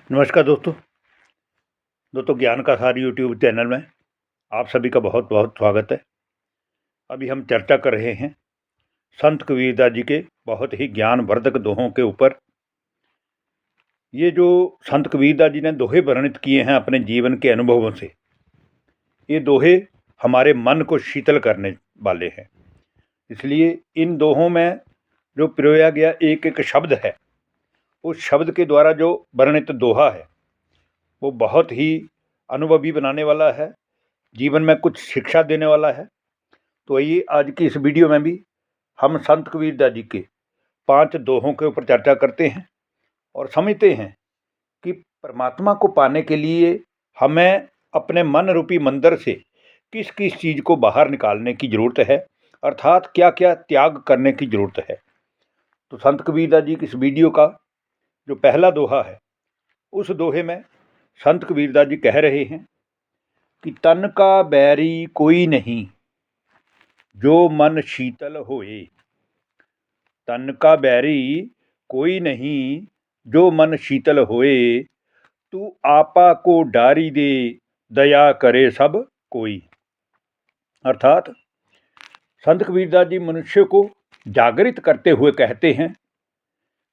नमस्कार दोस्तों ज्ञान का सार यूट्यूब चैनल में आप सभी का बहुत बहुत स्वागत है। अभी हम चर्चा कर रहे हैं संत कबीरदास जी के बहुत ही ज्ञानवर्धक दोहों के ऊपर। ये जो संत कबीरदास जी ने दोहे वर्णित किए हैं अपने जीवन के अनुभवों से, ये दोहे हमारे मन को शीतल करने वाले हैं। इसलिए इन दोहों में जो पिरोया गया एक एक शब्द है, उस शब्द के द्वारा जो वर्णित दोहा है वो बहुत ही अनुभवी बनाने वाला है, जीवन में कुछ शिक्षा देने वाला है। तो आइए आज की इस वीडियो में भी हम संत कबीरदास जी के 5 दोहों के ऊपर चर्चा करते हैं और समझते हैं कि परमात्मा को पाने के लिए हमें अपने मन रूपी मंदिर से किस किस चीज़ को बाहर निकालने की ज़रूरत है, अर्थात क्या क्या त्याग करने की ज़रूरत है। तो संत कबीरदास जी की इस वीडियो का जो पहला दोहा है, उस दोहे में संत कबीरदास जी कह रहे हैं कि तन का बैरी कोई नहीं जो मन शीतल होए। तन का बैरी कोई नहीं जो मन शीतल होए, तू आपा को डारी दे दया करे सब कोई। अर्थात संत कबीरदास जी मनुष्य को जागृत करते हुए कहते हैं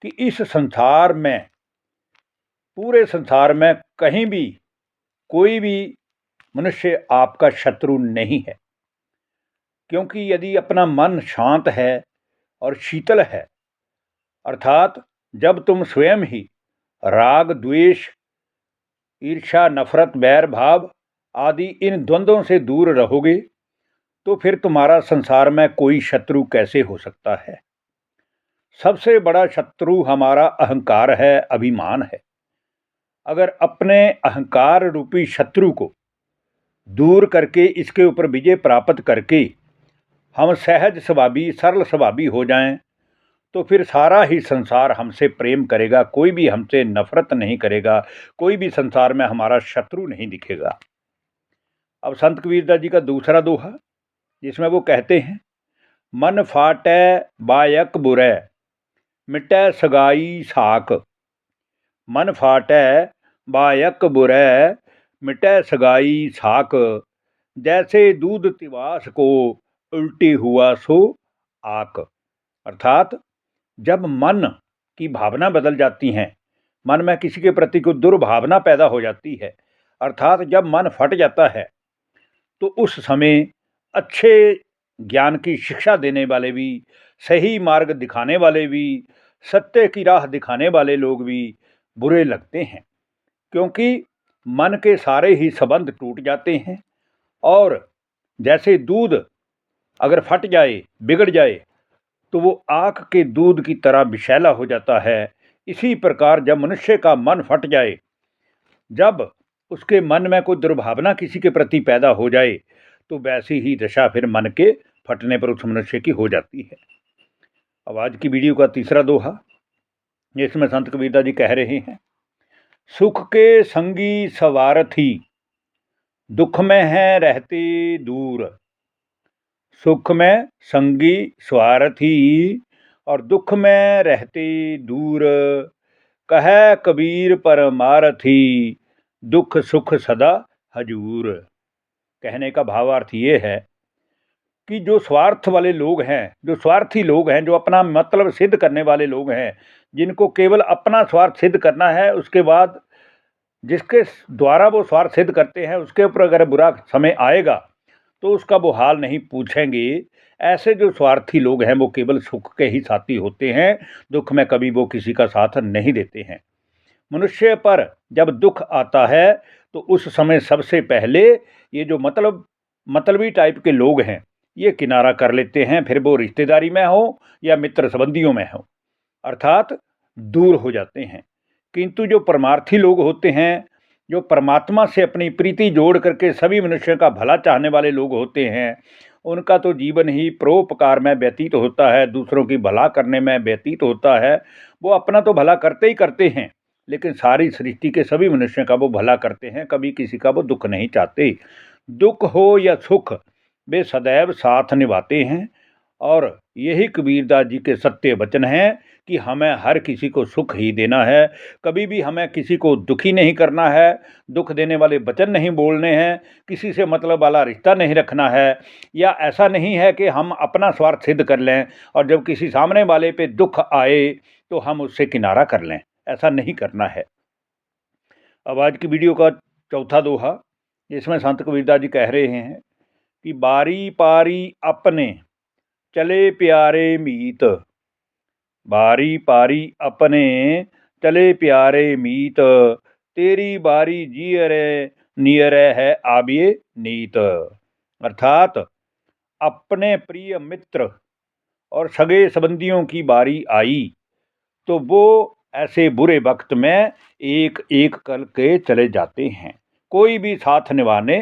कि इस संसार में, पूरे संसार में कहीं भी कोई भी मनुष्य आपका शत्रु नहीं है, क्योंकि यदि अपना मन शांत है और शीतल है, अर्थात जब तुम स्वयं ही राग द्वेष ईर्ष्या नफरत बैर भाव आदि इन द्वंद्वों से दूर रहोगे, तो फिर तुम्हारा संसार में कोई शत्रु कैसे हो सकता है। सबसे बड़ा शत्रु हमारा अहंकार है, अभिमान है। अगर अपने अहंकार रूपी शत्रु को दूर करके, इसके ऊपर विजय प्राप्त करके हम सहज स्वभावी सरल स्वभावी हो जाएं, तो फिर सारा ही संसार हमसे प्रेम करेगा, कोई भी हमसे नफरत नहीं करेगा, कोई भी संसार में हमारा शत्रु नहीं दिखेगा। अब संत कबीरदास जी का दूसरा दोहा, जिसमें वो कहते हैं, मन फाटै बायक बुरै मिटै सगाई साक। मन फाटै बायक बुरै मिटै सगाई साक, जैसे दूध तिवास को उल्टी हुआ सो आक। अर्थात जब मन की भावना बदल जाती हैं, मन में किसी के प्रति कोई दुर्भावना पैदा हो जाती है, अर्थात जब मन फट जाता है, तो उस समय अच्छे ज्ञान की शिक्षा देने वाले भी, सही मार्ग दिखाने वाले भी, सत्य की राह दिखाने वाले लोग भी बुरे लगते हैं, क्योंकि मन के सारे ही संबंध टूट जाते हैं। और जैसे दूध अगर फट जाए, बिगड़ जाए, तो वो आँख के दूध की तरह विषैला हो जाता है। इसी प्रकार जब मनुष्य का मन फट जाए, जब उसके मन में कोई दुर्भावना किसी के प्रति पैदा हो जाए, तो वैसी ही दशा फिर मन के फटने पर उस मनुष्य की हो जाती है। अब आज की वीडियो का तीसरा दोहा, जिसमें संत कबीरदास जी कह रहे हैं, सुख के संगी सवारथी दुख में है रहते दूर। सुख में संगी स्वार्थी और दुख में रहते दूर, कह कबीर परमारथी दुख सुख सदा हजूर। कहने का भावार्थ ये है कि जो स्वार्थ वाले लोग हैं, जो स्वार्थी लोग हैं, जो अपना मतलब सिद्ध करने वाले लोग हैं, जिनको केवल अपना स्वार्थ सिद्ध करना है, उसके बाद जिसके द्वारा वो स्वार्थ सिद्ध करते हैं उसके ऊपर अगर बुरा समय आएगा तो उसका वो हाल नहीं पूछेंगे। ऐसे जो स्वार्थी लोग हैं वो केवल सुख के ही साथी होते हैं, दुख में कभी वो किसी का साथ नहीं देते हैं। मनुष्य पर जब दुख आता है तो उस समय सबसे पहले ये जो मतलबी टाइप के लोग हैं, ये किनारा कर लेते हैं, फिर वो रिश्तेदारी में हो या मित्र संबंधियों में हो, अर्थात दूर हो जाते हैं। किंतु जो परमार्थी लोग होते हैं, जो परमात्मा से अपनी प्रीति जोड़ करके सभी मनुष्यों का भला चाहने वाले लोग होते हैं, उनका तो जीवन ही परोपकार में व्यतीत होता है, दूसरों की भला करने में व्यतीत होता है। वो अपना तो भला करते ही करते हैं, लेकिन सारी सृष्टि के सभी मनुष्यों का वो भला करते हैं, कभी किसी का वो दुख नहीं चाहते। दुख हो या सुख वे सदैव साथ निभाते हैं और यही कबीरदास जी के सत्य वचन हैं कि हमें हर किसी को सुख ही देना है, कभी भी हमें किसी को दुखी नहीं करना है, दुख देने वाले वचन नहीं बोलने हैं, किसी से मतलब वाला रिश्ता नहीं रखना है, या ऐसा नहीं है कि हम अपना स्वार्थ सिद्ध कर लें और जब किसी सामने वाले पे दुख आए तो हम उससे किनारा कर लें, ऐसा नहीं करना है। अब आज की वीडियो का चौथा दोहा, जिसमें संत कबीरदास जी कह रहे हैं कि बारी पारी अपने चले प्यारे मीत, बारी पारी अपने चले प्यारे मीत, तेरी बारी जियरे नियरे है आबिये नीत। अर्थात अपने प्रिय मित्र और सगे संबंधियों की बारी आई तो वो ऐसे बुरे वक्त में एक एक करके चले जाते हैं, कोई भी साथ निभाने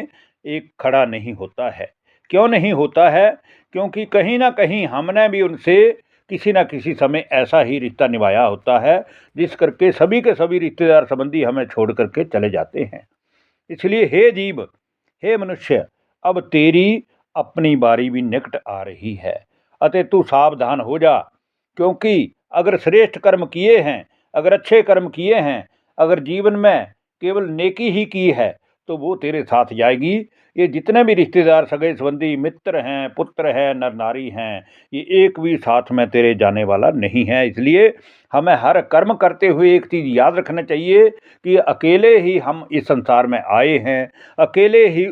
एक खड़ा नहीं होता है। क्यों नहीं होता है? क्योंकि कहीं ना कहीं हमने भी उनसे किसी न किसी समय ऐसा ही रिश्ता निभाया होता है जिस करके सभी के सभी रिश्तेदार संबंधी हमें छोड़ करके चले जाते हैं। इसलिए हे जीव, हे मनुष्य, अब तेरी अपनी बारी भी निकट आ रही है, अतः तू सावधान हो जा। क्योंकि अगर श्रेष्ठ कर्म किए हैं, अगर अच्छे कर्म किए हैं, अगर जीवन में केवल नेकी ही की है तो वो तेरे साथ जाएगी। ये जितने भी रिश्तेदार, सगे संबंधी, मित्र हैं, पुत्र हैं, नर नारी हैं, ये एक भी साथ में तेरे जाने वाला नहीं है। इसलिए हमें हर कर्म करते हुए एक चीज़ याद रखना चाहिए कि अकेले ही हम इस संसार में आए हैं, अकेले ही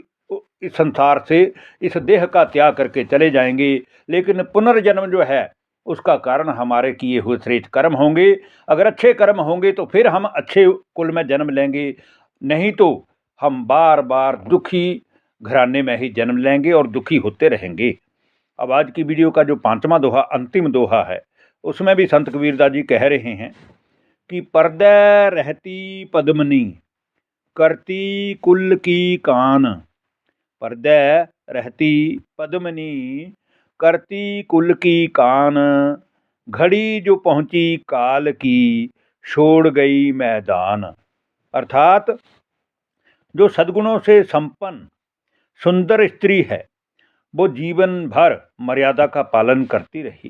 इस संसार से, इस देह का त्याग करके चले जाएंगे। लेकिन पुनर्जन्म जो है उसका कारण हमारे किए हुए श्रेष्ठ कर्म होंगे। अगर अच्छे कर्म होंगे तो फिर हम अच्छे कुल में जन्म लेंगे, नहीं तो हम बार बार दुखी घराने में ही जन्म लेंगे और दुखी होते रहेंगे। अब आज की वीडियो का जो पांचवा दोहा, अंतिम दोहा है, उसमें भी संत कबीरदास जी कह रहे हैं कि पर्दे रहती पद्मनी करती कुल की कान, पर्दे रहती पद्मनी करती कुल की कान, घड़ी जो पहुंची काल की छोड़ गई मैदान। अर्थात जो सद्गुणों से संपन्न सुंदर स्त्री है वो जीवन भर मर्यादा का पालन करती रही।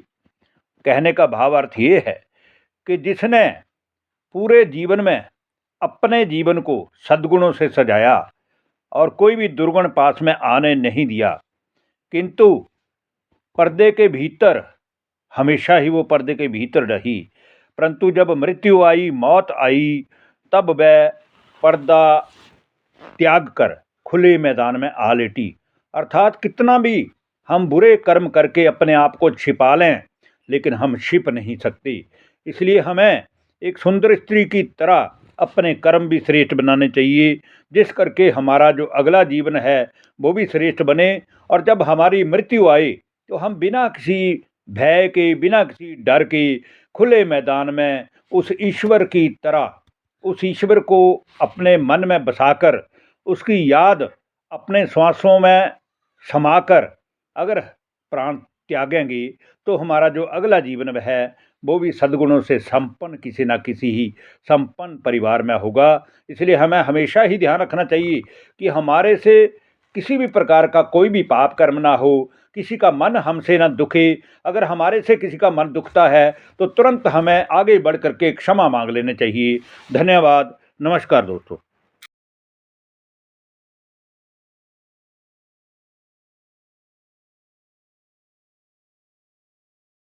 कहने का भावार्थ ये है कि जिसने पूरे जीवन में अपने जीवन को सद्गुणों से सजाया और कोई भी दुर्गुण पास में आने नहीं दिया, किंतु पर्दे के भीतर हमेशा ही वो पर्दे के भीतर रही, परंतु जब मृत्यु आई, मौत आई, तब वह पर्दा त्याग कर खुले मैदान में आ लेटी। अर्थात कितना भी हम बुरे कर्म करके अपने आप को छिपा लें, लेकिन हम छिप नहीं सकते। इसलिए हमें एक सुंदर स्त्री की तरह अपने कर्म भी श्रेष्ठ बनाने चाहिए, जिस करके हमारा जो अगला जीवन है वो भी श्रेष्ठ बने। और जब हमारी मृत्यु आए तो हम बिना किसी भय के, बिना किसी डर के खुले मैदान में उस ईश्वर की तरह, उस ईश्वर को अपने मन में बसाकर, उसकी याद अपने श्वासों में समाकर अगर प्राण त्यागेंगे तो हमारा जो अगला जीवन है वो भी सद्गुणों से संपन्न किसी न किसी ही संपन्न परिवार में होगा। इसलिए हमें हमेशा ही ध्यान रखना चाहिए कि हमारे से किसी भी प्रकार का कोई भी पाप कर्म ना हो, किसी का मन हमसे न दुखे। अगर हमारे से किसी का मन दुखता है तो तुरंत हमें आगे बढ़ करके क्षमा मांग लेनी चाहिए। धन्यवाद। नमस्कार दोस्तों।